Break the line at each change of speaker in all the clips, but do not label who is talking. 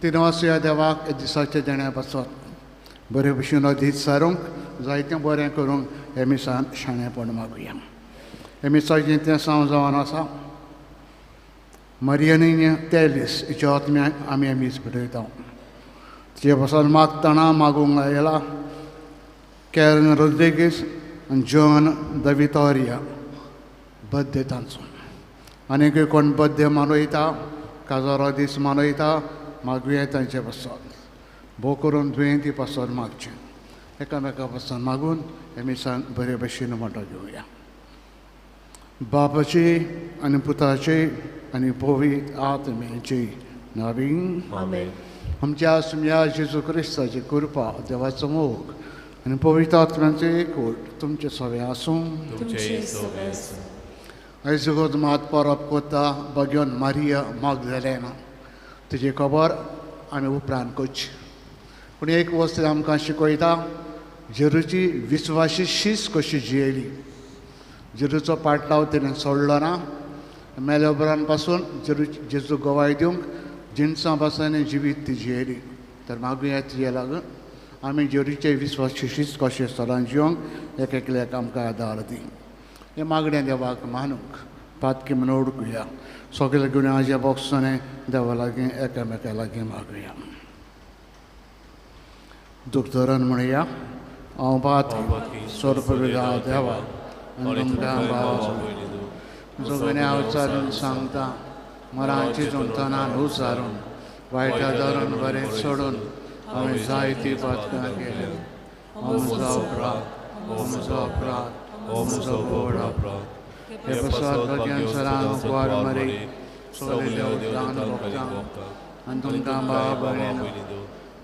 तिनवासुया देवाक दिसाचे देण्या पासत बरे भशेन दीत सारूंक जायतें बरें करूंक हे मिसान शाणेपण मागुया. हे मिसाचें तें सांव जावन आसा मरियनीन तेलीस हिच्या आत्म्याक आमी मीस भिटयता. तिचे पासून मागतना मागूंक आयला कॅरन रोड्रिगीस आनी जॉन द विटोरिया बर्थडे तांचो. आनीक कोण बर्थडे मनयता काजारो दीस मनयता मागुया तांचे पासून भोव करून दुयेंती पासून मागचें. एकामेका पासून मागून हे मिसान बरे भशेन मोटो घेवया. बापाची आनी पुताची आनी पवित्र आत्म्याची नांवीं आमच्या सुम्या जेजू क्रिस्ताची कृपा देवाचो मोग आनी पवित्र आत्म्याचो एकूट तुमचे सगळे आसूं. आयज गोद मात परब कोता बग्योन मारिया मागदलेना तुजी खबर आमी उपरांत करची. पूण एक वस्त आमकां शिकयता जेरूची विस्वासी शीस कशी जियेली. जेरूचो पाटलाव तिणें सोडलो ना. मेल्या उपरांत पासून जेजू गोवाय दिवंक जिणसां पासून जिवीत ती जियेली. तर मागुया तिजे लागून आमी जेरूचे विस्वासी शीस कशें सदां जिवंक एक एकल्याक आमकां आदार दी. हे मागणें देवाक मानूंक पातकी म्हूण ओळखुया. सगळे गुन्यांच्या बोगसांनी देवा लागीं एकामेका लागीं मागुया. दुखधरण म्हणया हांव पातकी सोरपविदा देवा आनी तुमकां भाव जगण्या उचारून सांगता मरांची चुंतनान उचारून वायटा धरून बरें सोडून हांवें जायतीं पातकां केलीं. हो म्हजो अपराध, हो म्हजो अपराध, हो म्हजो व्हड अपराध. हे पसत भगवान सरांक वार मरे सोलिल्ल्या उदकान भोगता आनी तुमकां भाव भयणीनो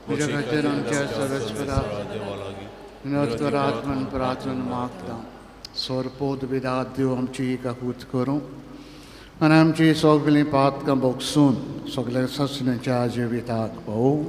तुजे खातीर आमच्या सरस्वता विनोद करात म्हूण प्रार्थना मागता. सोरपोत बिदात दिव आमची काकूत करूं आनी आमची सगळीं पातकां भोगसून सगळ्या ससण्याच्या जिविताक पावूं.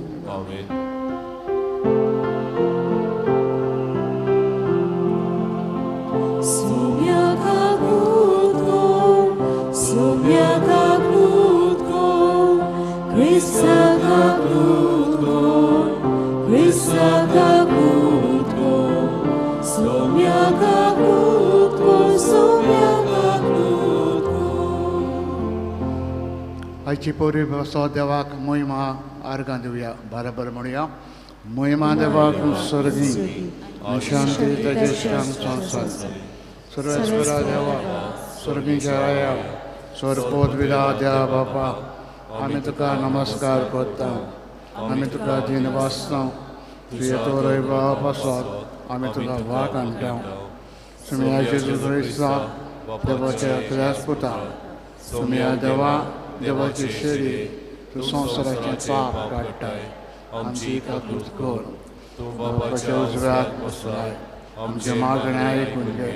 आयची पोरी बसो देवाक मोहिमा आर्गां दिवया. बरोबर म्हणुया मोहिमा देवाक स्वर्गी शांती तेजे संसार सर्वेश्वरा देवा स्वर्गीच्या आया स्वर्पोत विदा द्या बापा आमी तुका नमस्कार करता. आमी तुका दिन वाचता. तुजे तोरय बाप आसात आमी तुका वाक आणटा. सुम्या जेजू क्रिस्ता देवाच्या एकल्याच पुता सुम्या देवा देवाचे शरीर तूं संवसाराचें पाप काडटाय. आमची काकूत कर. तूं बापाच्या उजव्याक बसलाय. आमचे मागणें आयकून घे.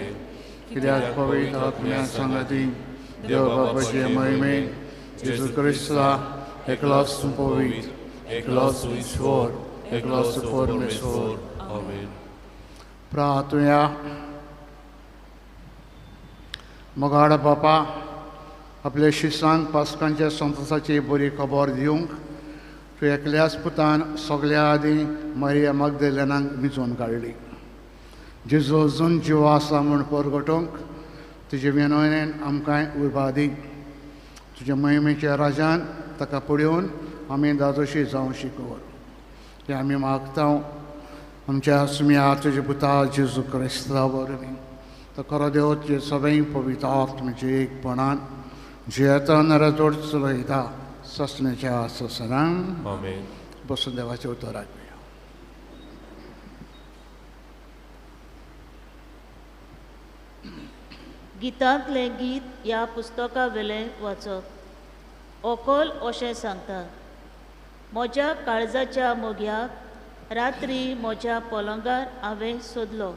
कित्याक पवित्र आत्म्या सांगाती देव बापाचे महिमेन जेजू क्रिस्ता एकलोच पवित्र एकलोच ईश्वर एकलोच परमेश्वर. आमेन. प्रार्थुया. मोगाड बापा, आपल्या शिष्यांक पास्कांच्या संतोशाची बरी खबर दिवंक तूं एकल्याच पुतान सगळ्या आदीं मारिया मग्दलेनाक मिजोवन काडली. जेजू अजून जिव आसा म्हूण परगटोवंक तुजे विनवणेन आमकांय उर्बा दी. तुज्या महिमेच्या राजान ताका पळोवन आमी दादोशी जावं शिकोवर. हें आमी मागता आमच्या सुम्या तुजे पुता जेजू क्रिस्ता वरवीं. तो खरो देव तुजे सगळीं पवित्र आत्म्याचे एकपणान जियेता नरा जोड चलयता ससण्याच्या ससरांक.
आमेन.
बसून देवाच्या उतराक घेया.
गितांतलें गीत ह्या पुस्तका वेलें वाचप. ओकोल अशें सांगता. म्हज्या काळजाच्या मोग्याक रात्री म्हज्या पलंगार हांवें सोदलो.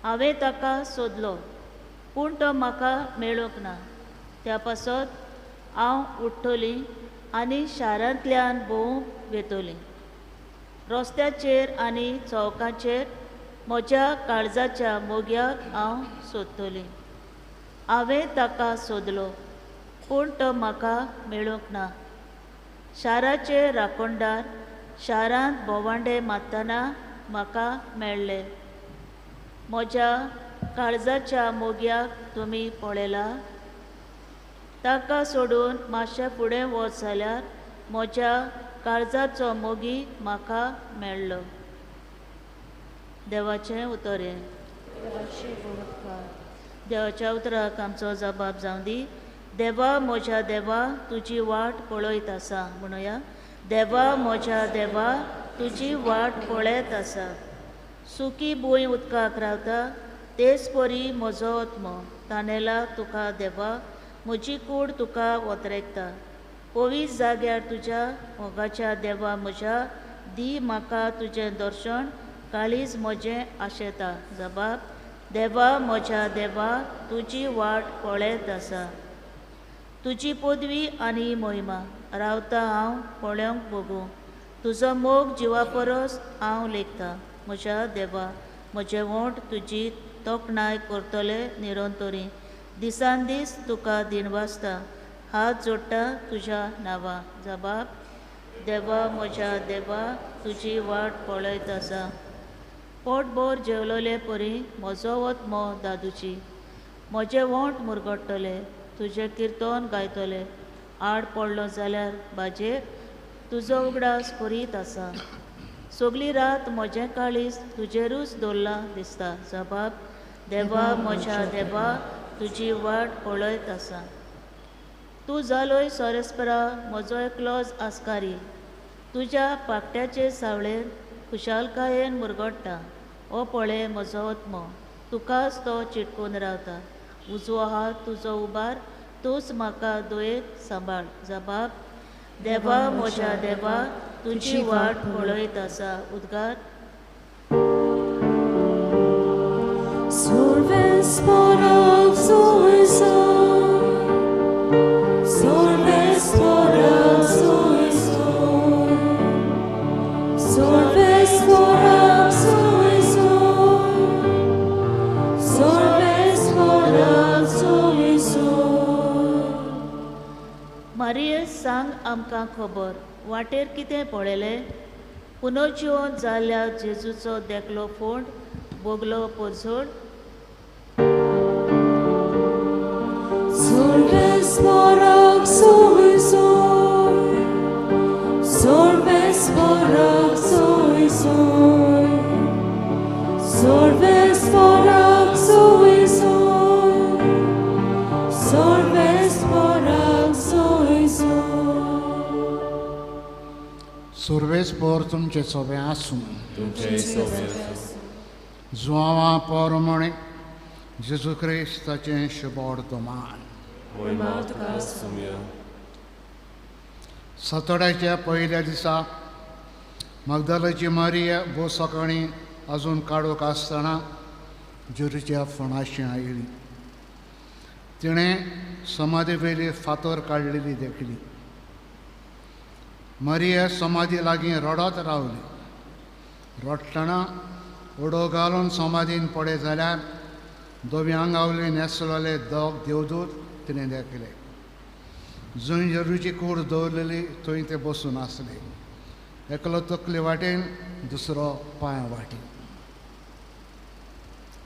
हांवें ताका सोदलो पूण तो म्हाका मेळूंक ना. त्या पासत हांव उठ्ठोलीं आनी शारांतल्यान भोवूंक वेतोलीं. रस्त्याचेर आनी चौकांचेर म्हज्या काळजाच्या मोग्याक हांव सोदतोलीं. हांवें ताका सोदलो पूण तो म्हाका मेळूंक ना. शाराचे राखणदार शारांत भोवांडे मारतना म्हाका मेळ्ळे. म्हज्या काळजाच्या मोग्याक तुमी पळयला. ताका सोडून मातशें फुडें वच जाल्यार म्हज्या काळजाचो मोगी म्हाका मेळ्ळो. देवाचें उतरें. देवाच्या उतराक आमचो जबाब जावं दी. देवा म्हज्या देवा तुजी वाट पळयत आसा म्हणुया. देवा म्हज्या देवा तुजी वाट पळयत आसा. सुकी भूंय उदकाक रावता तेच परी म्हजो आत्मो तानेला तुका देवा. म्हजी कूड तुका वतरेकता. पवित्र जाग्यार तुज्या मोगाच्या देवा म्हज्या दी म्हाका तुजें दर्शन. काळीज म्हजें आशेता. जबाब. देवा म्हज्या देवा तुजी वाट पळयत आसा. तुजी पदवी आनी मोहिमा रावता हांव पळोवंक बगूं. तुजो मोग जिवा परस हांव लेखता. म्हज्या देवा म्हजें वोंट तुजी तोखणाय करतले निरंतरी. दिसान दीस तुका दिनवासता. हात जोडटा तुज्या नांवां. जबाब. देवा म्हज्या देवा तुजी वाट पळयत आसा. पोटभर जेवलोले परी म्हजो वत्मो दादूची. म्हजें वोंट मुरगडटले तुजें किर्तन गायतले. आड पडलो जाल्यार बाजेर तुजो उगडास करीत आसा. सगळी रात म्हजें काळीज तुजेरूच दवरलां दिसता. जबाब. देवा म्हज्या देवा तुजी वाट पळयत आसा. तूं जालोय सोरेस्परा म्हजो एकलोच आस्कारी. तुज्या पाकट्याचे सावळेर खुशालकायेन मुरगडटा. ओ पळय म्हजो आत्मो तुकाच तो चिटकून रावता. उजवो हात तुजो उबार तूंच म्हाका दुयेंत सांबाळ. जबाब. देवा म्हज्या देवा तुजी वाट पळयत आसा. उद्गार.
Solves por oxoiso, solves por oxoiso, solves por oxoiso, solves por oxoiso.
मारिये सांग आमकां खबर. वाटेर कितें पळयलें. पुनर्जिवन जाल्ल्या जेजूचो देकलो फोंड बोगलो पोरझोड.
Solves por oxoiso, solves por oxoiso, solves por oxoiso, solves por oxoiso.
सुरवेस पोर तुमचे सोबे आसूं.
तुमचे सोबे आसूं.
जुआवा पोरमणे जेजू क्रिस्ताचें शुभवर्तमान.
मोहिमा तुका सुम्या.
सतोड्याच्या पयल्या दिसा मगदलाची मारिया भोव सकाळीं अजून काडूक आसतना जेरूच्या फोंडाशी आयली. तिणें समाधी वेली फातर काडलेली देखली. मारिया समाधी लागीं रडत रावली. रडटना उडो घालून समाधीन पडे जाल्यार दोवी आंगावले न्हेसलेले दोग देवदूत तिणें दाखयले. जंय येरूची कूड दवरलेली थंय ते बसून आसले, एकलो तकले वाटेन दुसरो पांया वाटेन.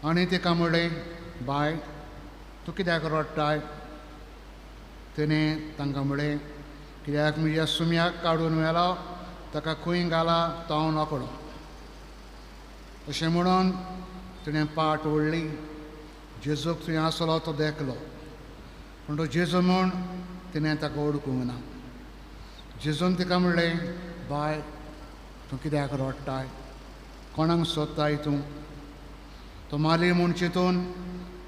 आनी तिका म्हणलें, बाय, तूं कित्याक रडटाय? तिणें तांकां म्हणलें, कित्याक म्हज्या सुम्याक काडून व्हेलो, ताका खंय घाला तो हांव नकळो. अशें म्हणून तिणें पाट ओडली. जेजूक थंय आसलो तो देखलो, पूण तो जेजू म्हूण तिणें ताका ओळखूंक ना. जेजून तिका म्हणलें, बाय, तूं कित्याक रडटाय? कोणाक सोदताय तूं? तो माली म्हूण चिंतून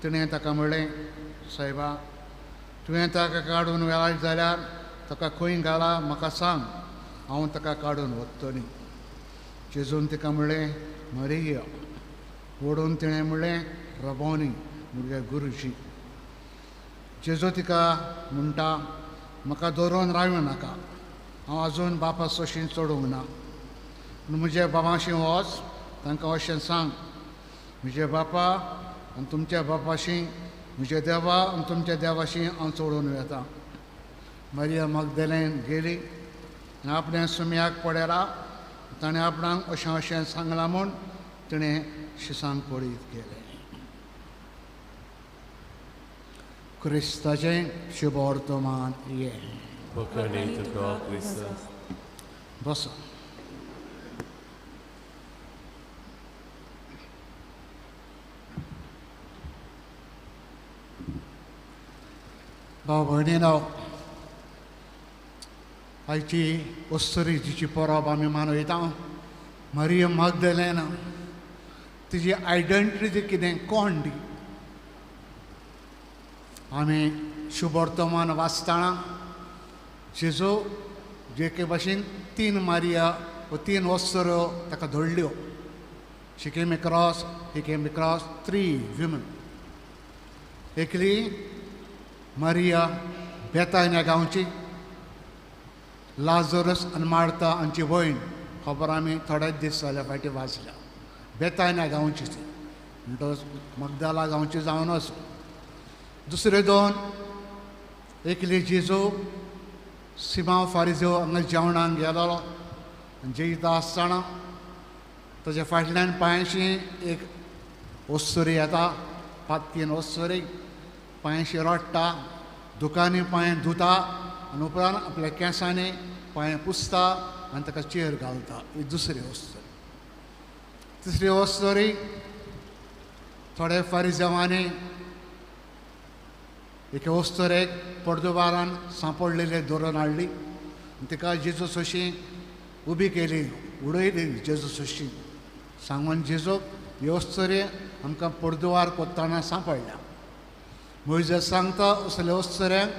तिणें ताका म्हणलें, सायबा, तुवें ताका काडून व्हेला जाल्यार ताका खंय घाला म्हाका सांग, हांव ताका काडून व्हरतलीं. जेजून तिका म्हणलें, मरिया. ओडून तिणें म्हणलें, रबोनी, म्हणजे गुरुजी. जेजू तिका म्हणटा, म्हाका धरून रावूं नाका, हांव आजून बापा सोशीं चडूंक ना. पूण म्हज्या बाबाशी वच, तांकां अशें सांग, म्हज्या बापा आनी तुमच्या बापाशी, म्हज्या देवा आनी तुमच्या देवाशी हांव चडून वेता. मारिया मगदलेन गेली आनी आपल्या सुम्याक पडयला. ताणें आपणाक अशें अशें सांगलां म्हूण तिणें शिसांक पळयत गेलें. क्रिस्ताचें शुभ वर्तमान ये.
Pokorný tuto Krista.
बसा. भाव भयणीनो, आयची वस्तरी जिची परब आमी मनयता, मारिया मगदलेन, तिजी आयडेंटिटी कितें कोण दी. आमी शुभ वर्तमान वाचतना जेजू जे भाशेन 3 मारिया व 3 वस्तऱ्यो ताका धडल्यो. She came across, he came across 3 women. एकली मारिया बेतायना गांवची, लाजरस आनी मार्ता हांची भयण. खबर आमी थोडेच दीस जाल्या फाटीं वाचल्या. बेतायना गांवची ती, म्हणटच मगदाला गांवची जावन आसूं. दुसरे 2, एकली जेजू सिमांव फारिजो हांगा जेवणाक गेलोलो. जेयता आसतना ताच्या फाटल्यान पांयशी एक वस्तरी येता, 5-3 वस्तरी पांयशी रडटा, दुकानी पांय धुता आनी उपरांत आपल्या केंसांनी पांय पुसता आनी ताका चेर घालता. ही दुसरी वस्तरी. तिसरी वस्तरी थोडे फारिजेवांनी एके वस्तरेक पडदुबारान सांपडलेले धरून हाडली. तिका जेजू सोशी उबी केली, उडयली जेजू सोशी. सांगून जेजूक हे वस्तरी आमकां पडदुवार कोत्ताना सांपडल्या. मोइजेस सांगता, असले वस्तऱ्यांक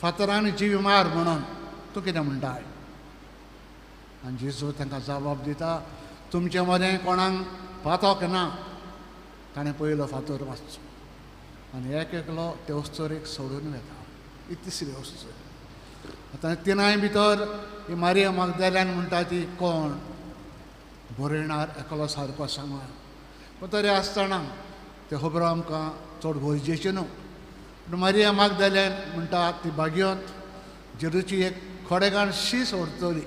फातरांनी जिवी मार म्हणून तूं कितें म्हणटाय? आनी जेजू तांकां जबाब दिता, तुमचे मदें कोणाक फातोक ना, ताणें पयलो फातर वाचचो. आनी एक एकलो ते वस्तरेक सोडून वेता. ही तिसरी वस्तरी. आतां 3 भितर ही मारिया मगदलेन म्हणटा ती कोण? बरयणार एकलो सारको सांगा. पूण तरी आसतना ते खबर आमकां चड गरजेचें न्हू. पूण मारिया मगदलेन म्हणटा ती भाग्यवंत, जेजूची एक खोडेगाण शीस व्हरतली.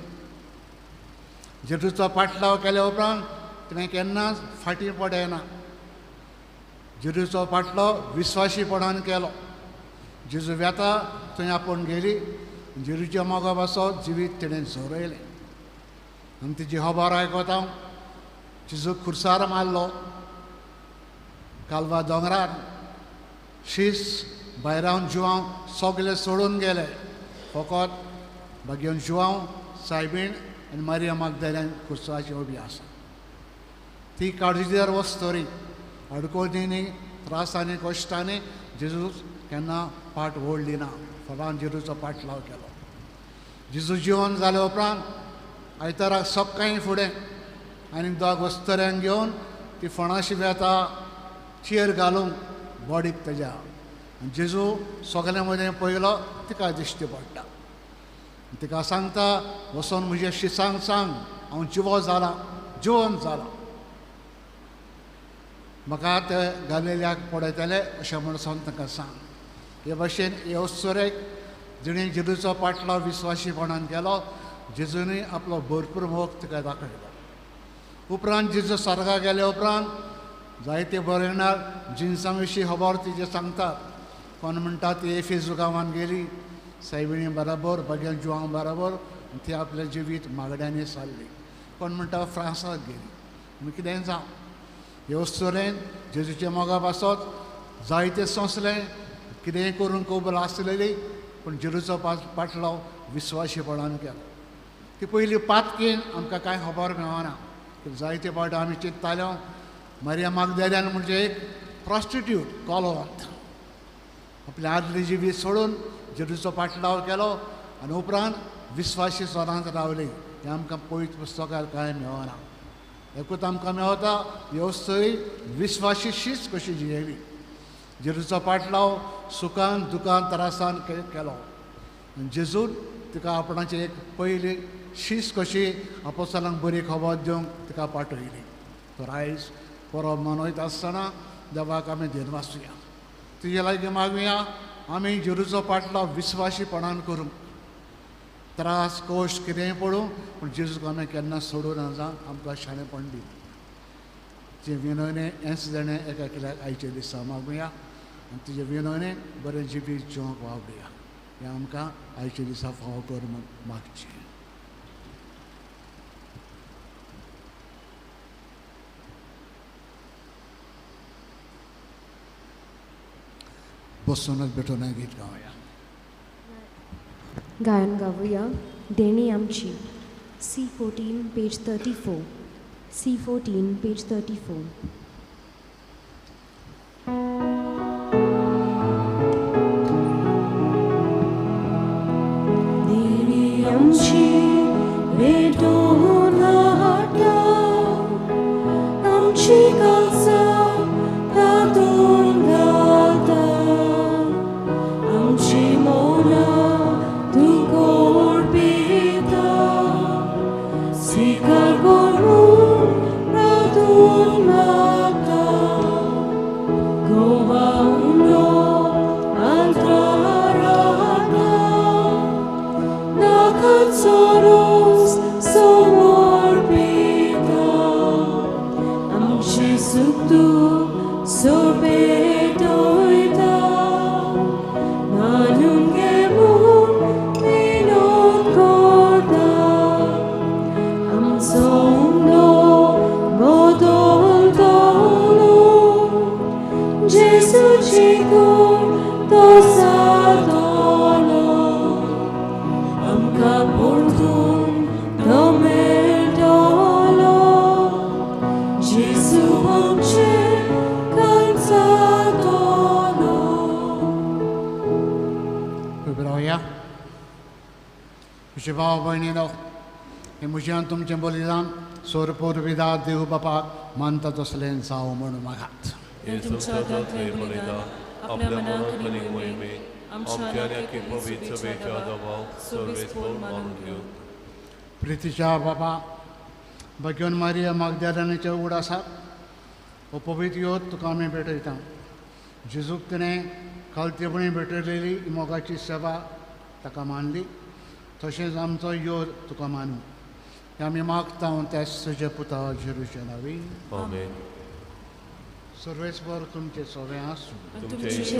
जेजूचो पाटलाव केल्या उपरांत तिणें केन्नाच फाटीं पडयना. जेजूचो पाटलो विस्वाशीपणान केलो. जेजू वेता थंय आपूण गेली. जेजूच्या मोगा बसत जिवीत तिणें झोरयलें. आनी तिजी खबर आयकता जेजू खुर्सार मारलो कालवा दोंगरार. शीस भायरावन जिवांव सगळे सोडून गेले. फकत भाग्यवन जिवांव, सायबीण आनी मारिया मगदलेन खुर्साची उबी आसा. ती काळजीदार वस्तरी. अडकोदींनी, त्रासांनी, कश्टांनी जेजू केन्ना पाट ओडली ना. फलान जेजूचो पाटलाव केलो. जेजू जिवन जाले उपरांत आयताराक सकाळीं फुडें आनी 2 वस्तऱ्यांक घेवन ती फणाशी वेता चेर घालूंक बॉडीक तेज्या. आनी जेजू सगल्या मदें पयलो तिका दिश्टी पडटा. तिका सांगता, वचोन म्हज्या शिसांक सांग हांव जिवो जाला, जिवन जाला. म्हाका ते गालिल्याक पडयतले अशें म्हणून सांग ताका सांग. हे भाशेन येवसोरेक जिणें जेजूचो पाटलो विस्वाशीपणान केलो, जेजूनय आपलो भरपूर मोग तिका दाखयलो. उपरांत जेजू स्वर्गाक गेले उपरांत जायते बरयणार जिन्सां विशीं खबर तिजे सांगतात. कोण म्हणटा ती एफेजू गांवांत गेली सायबिणी बरोबर भगवान जुवां बरोबर, ती आपलें जिवीत मागड्यांनी सारली. कोण म्हणटा फ्रांसाक गेली. आमी कितेंय जावं, येवसोरेन जेजूचे मोगा पासत जायते सोंसले, कितेंय करून कबूल आसलेली, पूण जेजूचो पाटलो विस्वाशीपणान केलो. ती पयली पातकेन आमकां कांय खबर मेळना. जायते फावटी आमी चिंत्ताल्यो मारिया मागदलेन म्हणजे एक प्रॉस्टिट्यूट कॉलोवंत, आपलें आदलें जिवीत सोडून जेजूचो पाटलाव केलो आनी उपरांत विस्वाशी स्वरांत रावली. हें आमकां पवित्र पुस्तकांत कांय मेळना. एकूच आमकां मेळटा येवसरी विस्वाशी शीच कशी जियेली. जेजूचो पाटलाव सुखान दुखान त्रासान केलो. जेजून तिका आपणाची एक पयली शीस कशी आपोस्तलांक बरी खबर दिवंक तिका पाठयली. तर आयज परब मनयता आसतना देवाक आमी देनवासुया. तुजे लागीं मागुया आमी जेजूचो पाटलाव विस्वाशीपणान करूंक. त्रास कोश्ट कितेंय पडूं पूण जेजूक आमी केन्ना सोडूं नजा. आमकां शाणेपण दी. जे विनयने हेंच जाणें एकाल्याक आयचे दिसा मागुया आनी तुजे विनयनेन बरें जिवीत जिवंक वावुया. हें आमकां आयचे दिसा फाव कर म्हूण मागचें. बसूनच भेटून गीत गावया.
गायन गावूया देणी आमची. C14 page 34. C14 page 34.
देणी आमची भेटून हाडटा, आमची काळजां तातूंत घालता, आमची मोना तुका अर्पिता, स्वीकार करून प्रार्थून मागता. गोवा उंडो आल्तारांता, नाकाचो रोस समर्पिता, आमचे सुख दूख सोपेटयता, मानून घे म्हूण विनोद करता. आमचो उंडो बदलतलो, जेजूची कूड तो सारतलो, आमकां परतून तो मेळटलो. जेजू आमचे काळजांतलो.
उबे रावया. तुजे भाव भयणीनो, हें म्हज्यान तुमचें बलिदान सोरपोरविदा देव बापाक मानता तसलें जावं म्हूण मागात.
तुमच्या हातांतलें बलिदान आपल्या मनाक आनी मोहिमेक आमच्या आनी पवित्र सभेच्या दबाव सर्वेस्पर मानून घेवन.
प्रितीच्या बाबा भगवान मारिया मागदलेनाच्या उगडासाक हो पवित्र योद तुका आमी भेटयता. जेजूक तिणें खालतीपणी भेटयलेली मोगाची सेवा ताका मानली. तशेंच आमचो योद तुका मानू. हें आमी मागता त्याच तुजे पुता जेजूचे नांवी.
आमेन.
सर्वेस्पर तुमचे सगळें आसूं.
तुमचे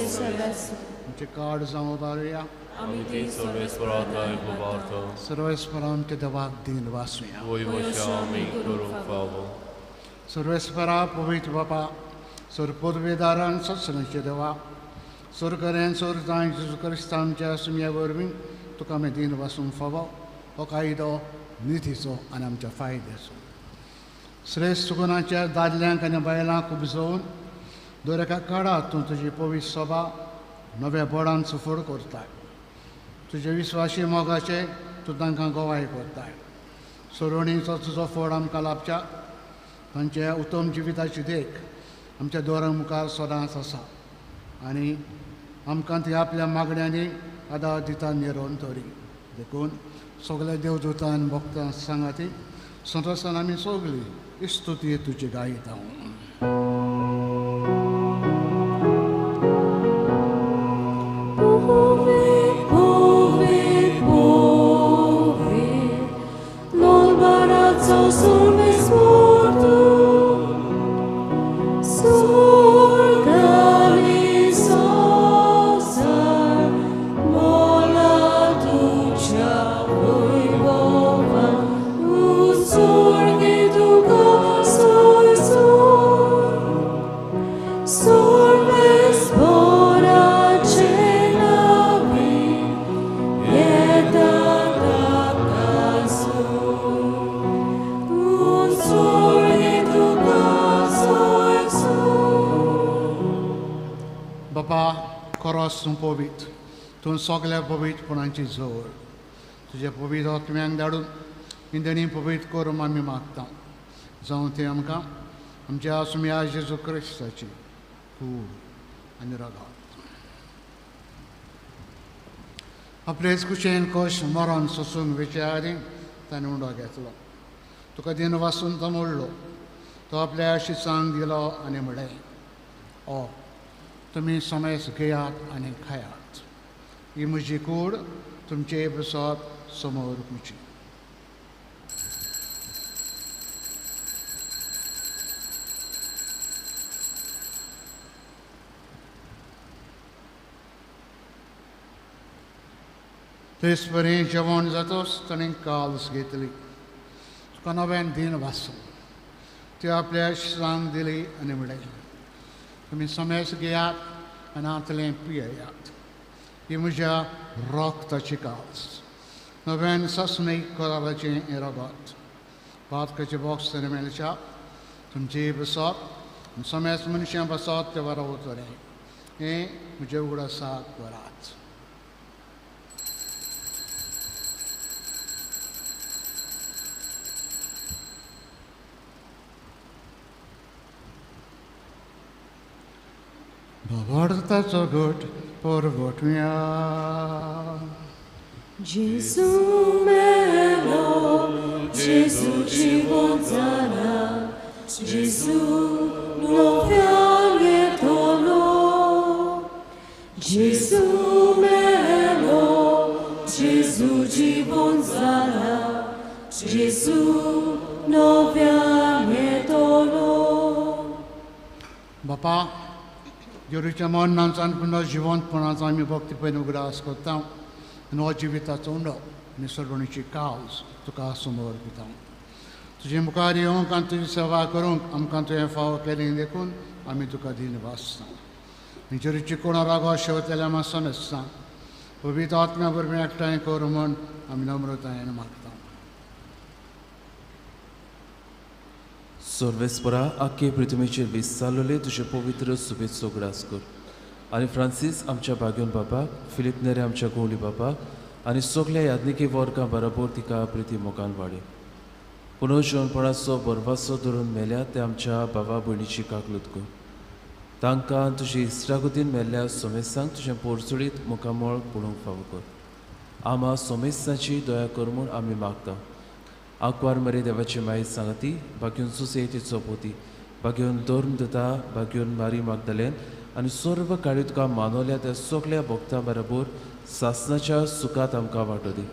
तुमचे काड जावं बारुया.
आमी ती सर्वेस्पराताय उबारता.
सर्वेस्पर आमच्या देवाक दिन वासुया.
वयवशा आमी करूंक फावो.
सर्वेस्परा पवित्र बापा सोरपोरवेदारान सत्संगाचे देवा सोरकऱ्यान सोर जाय जेजू क्रिस्ता आमच्या सुमया वरवीं तुका आमी दिन वासूंक फावो. हो कायदो नितीचो आनी आमच्या फायद्याचो. श्रेश्ठ गुणाच्या दादल्यांक आनी बायलांक उपजोवन दर एका काळात तूं तुजी पवित्र सभा नव्या बळान सुफोड करताय. तुजे विस्वाशी मोगाचे तूं तांकां गोवाय करताय. सोडवणीचो तुजो फळ आमकां लाभच्या. तांच्या उत्तम जिविताची देख आमच्या दोरां मुखार सदांच आसा आनी आमकां ती आपल्या मागण्यांनी आदार दिता निरंतरी. देखून सगळे देवदूतां आनी भक्तां सांगाती संतोशान आमी सगळीं स्तुती तुजी गायता. पवित्र तूं सगल्या पवित्रपणाची जोड तुज्या पवित्र आत्म्यांक धाडून इंदणी पवित्र करून आमी मागता जावं ते आमकां आमच्या आसम्या जेजू क्रिस्ताची कूड आनी रगत आपलेच कुशेन कश मरण सोसूंक विचारी ताणें उंडो घेतलो तुका दिन वासून तो मोडलो तो आपल्या आशिसांक दिलो आनी म्हळें ओ तुमी समेस घेयात आनी खायात ही म्हजी कूड तुमचे बसत समोर कुची तेच बरें जेवण जातोच ताणें काल्स घेतली तुका नव्यान दिन वाचून ती आपल्या आशिसांक दिली आनी म्हळें तुमी समेस घेयात आनी आतलें पियेयात ही म्हज्या रोगताची कास नव्यान ससणीक कराराचें हें रगत पातकाचें बॉक्स ताणें मेळच्या तुमची बसत समेस मनशां बसत ते वरां उतरें हें म्हजें उगडासाक वरात Bavartaco gut porvotmia.
Gesù melo, Gesù ci vonzana, Gesù nuoviale tono. Gesù melo, Gesù ci vonzana, Gesù nuoviale tono.
Bapa, Gioruच्या मरणांचान पुन्हा जिवंतपणाचो आमी भक्ती पळयन उगडास करता आनी हो जिविताचो उंडो आनी सडवणीची कावज तुका समोर दिता तुजे मुखार येवंक आनी तुजी सेवा करूंक आमकां तुवें फाव केलें देखून आमी तुका दिन वाचता आनी जेरुची कोणा रागो शेवतेल्या मातसो नासता पवित्र आत्म्या बरोबर एकठांय कर म्हूण आमी नम्रतायेन मागता
सर्वेस्परा आख्खे पृथ्वीचेर विस्तारलेले तुजे पवित्र सुबेज सोगडास कर आनी फ्रांसीस आमच्या बागेवन बापाक फिलिप नेरे आमच्या गोवली बापाक आनी सगल्या यादनिकी वर्गां बरोबर तिका प्रिती मोगान वाडय पुनर्जन्मपणाचो बरवासो धरून मेल्या ते आमच्या बाबा भयणीची काकलूत कर तांकां तुजे इश्टागतीन मेल्ल्या सोमेसांक तुजें पोरचुडीत मुखामळ पळोवंक फावो कर आमा सोमेसाची दया कर म्हूण आमी मागता आंकवार मरे देवाची माय सांगती बागेवन सुसेतीचो पोती बागेवन दोर्न दता बागेवन मारी मागदलेन आनी सर्व काळी तुका मानवल्या त्या सगल्या भक्तां बरोबर सासणाच्या सुखात आमकां वांटो दी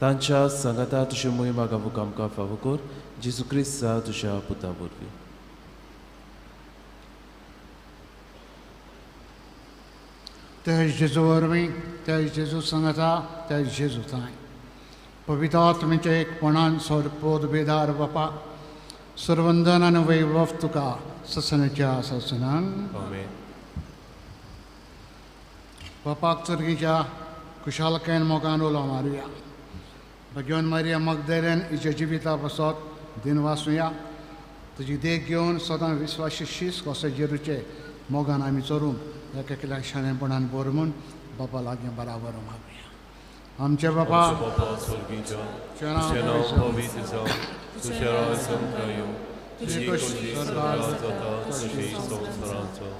तांच्या सांगाता तुजे मोहिमा गावूंक आमकां फावो कर जेजू क्रिस्ता तुज्या पुता वरवीं
ते जेजू वरवीं ते जेजू सांगाता ते जेजू थंय पवित्र आत्म्याच्या एकपणान सर्वपोद बेदार बापा सर्वंदन आनी वैभव तुका ससनाच्या ससनान बापाक चरगीच्या कुशालकायेन मोगान उलो मारुया भगवान मारिया मगदलेन हिच्या जिविता बसत दिन वाचुया तुजी देख घेवन सदां विस्वाशी शीस कसो जेरूचे मोगान आमी चोरूंक एका एकल्या शाणेपणान बर म्हूण बापा लागीं बराबर मागुया आमचे बापा
तुझे नाव पवित्र जावं तुझें राज संक्रयूं तुजी कशी स्वर्गांत जाता तशी संवसारांचो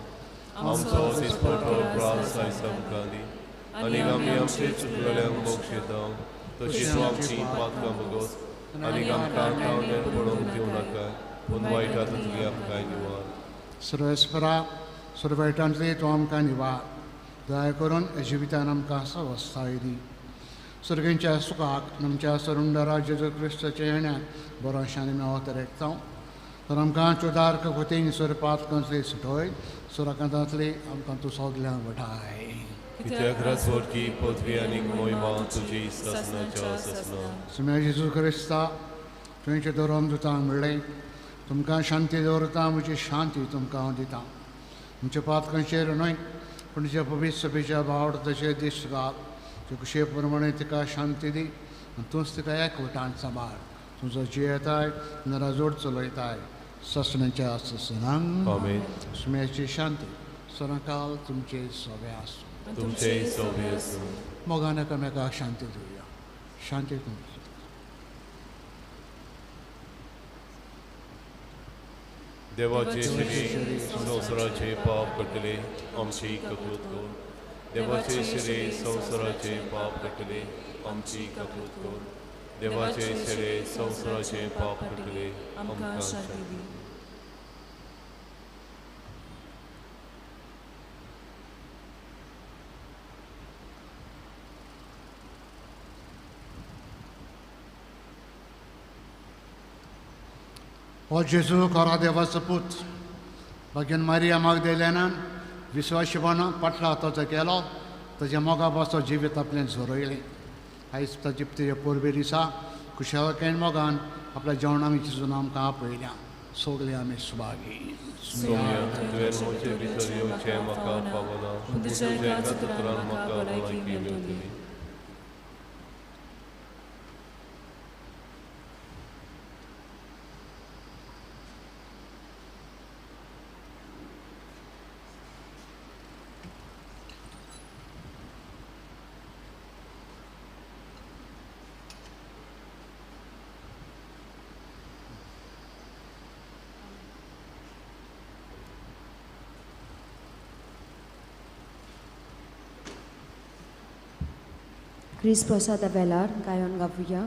आमचो दिसपट्टो प्रास आयज आमकां दी आनी आमी आमचे चुकलेल्यांक मोक्षिता तशी तूं आमची पातकां बगोस आनी आमकां कावण्यांत पडोवंक दिवं नाका पूण वायटांतूय आमकां निवार
सर्वेस्परा सुरवायटांतली तूं आमकां निवार दया करून जिवितान आमकां सवस्थाय दी सुरगेंच्या सुखाक आमच्या सरुंडरा जेजू क्रिस्ताच्या येण्यात बरोशांनी मेळत रेखता तर आमकां चुदारक कोतीन सुरपात कंसली सुटोय सुरकांतांतली आमकां तूं सगल्यांक वटाय
कित्याक राजवडकी पदवी आनी मोहिमा तुजी ससनाच्या ससना
सुम्या जेजू क्रिस्ता तुवेंचे धोरण दुतांक म्हणलें तुमकां शांती दवरता म्हजी शांती तुमकां हांव दितां तुमच्या पातकांचेर न्हय पूण तुज्या पवित्र सभेच्या भावड तशें दीस घाल तुजे कुशे प्रमाणे तिका शांती दी आनी तूंच तिका एकवटान सांबाळ तुजो जियेताय नराजोड चलयताय ससण्याच्या ससनांक
आमेन
सुम्याची शांती सदांकाल तुमचे सोबे आसूं
तुमचे सोबे आसूं
मोगान एकामेकाक शांती दिवया शांती तुमची
देवाचे श्री संवसाराचे पाप कटले आमची ककृत कर देवाचे श्री संवसाराचे पाप कटले आमची ककृत कर देवाचे श्री संवसाराचे पाप कटले आमकां शांती दी
हो जेजू खरा देवाचो पूत बागेन मारिया मागदलेनान विश्वासपणान पटला ताचो केलो ताच्या मोगा पासो जिवीत आपल्यान झरोयलें आयज ताचे तेजे पोरबे दिसा कुशळकायेन मोगान आपल्या जेवणाक चिजून आमकां आपयल्या सोगले आमी सुभागी
सोम्या तुवें म्हजे भितर येवचें म्हाका पावना तुज्या खातीरान म्हाका भलायकी मेळटली
Crisposa Velar, Gayon Gavuya,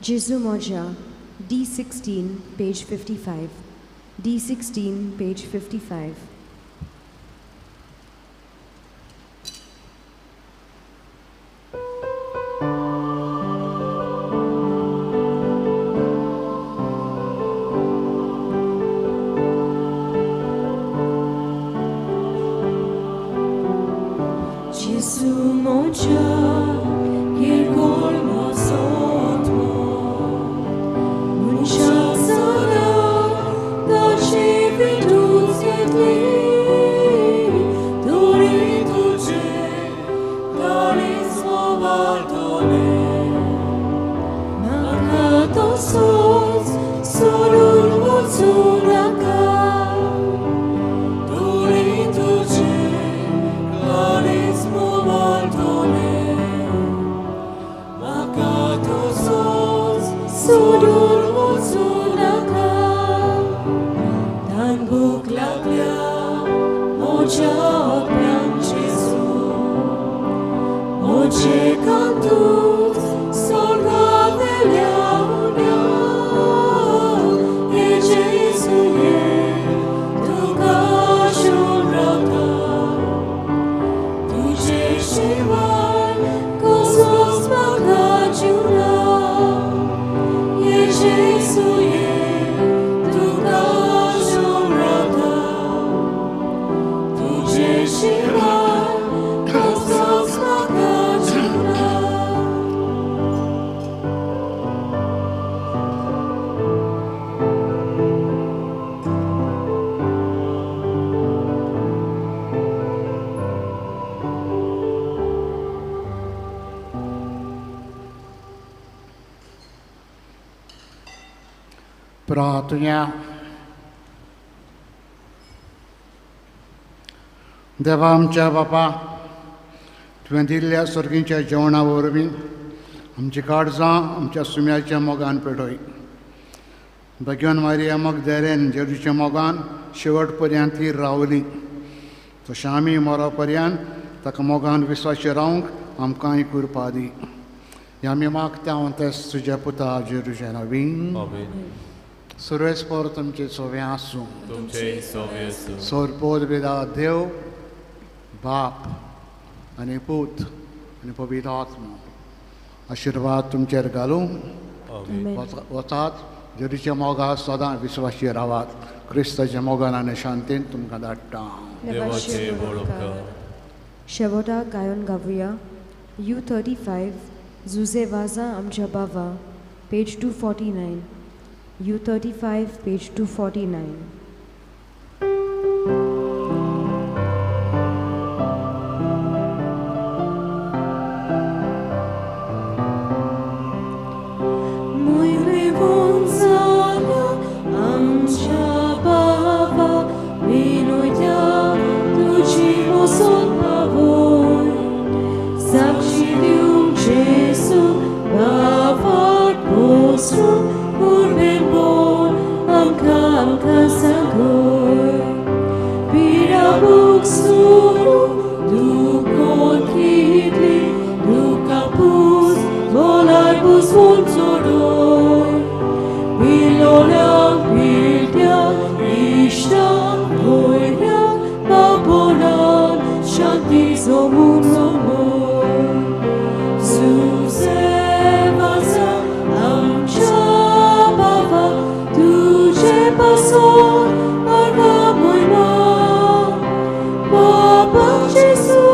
Jesu Moja, D16, page 55. D16, page 55.
Jesu Moja,
प्रार्थना देवा आमच्या बापा तुवें दिल्ल्या सर्गीच्या जेवणा वरवीं आमची काळजां आमच्या सुम्याच्या मोगान पेटय भगवान मारिया मगदलेन जेजूच्या मोगान शेवट पर्यंत ती रावली तशें आमी मरो पर्यंत ताका मोगान विश्वासी रावंक आमकांय कृपा दी आमी मागता हांव तें तुज्या पुता जेजूच्या नवीन सर्वेस्पर तुमचे सोवे आसूं
तुमचे सोवे आसूं
सोरपोद बेदा देव बाप आनी पूत आनी पवित्र आत्मा आशिर्वाद तुमचेर घालूं वतात जरीच्या मोगात सदां विस्वाशी रावात क्रिस्ताच्या मोगान आनी शांतीन तुमकां धाडटा
देवाचे वळखकार
शेवटाक गायन गावुया U35 जुझे वाजा आमच्या बावा पेज 249 U35 पेज 249
Jesus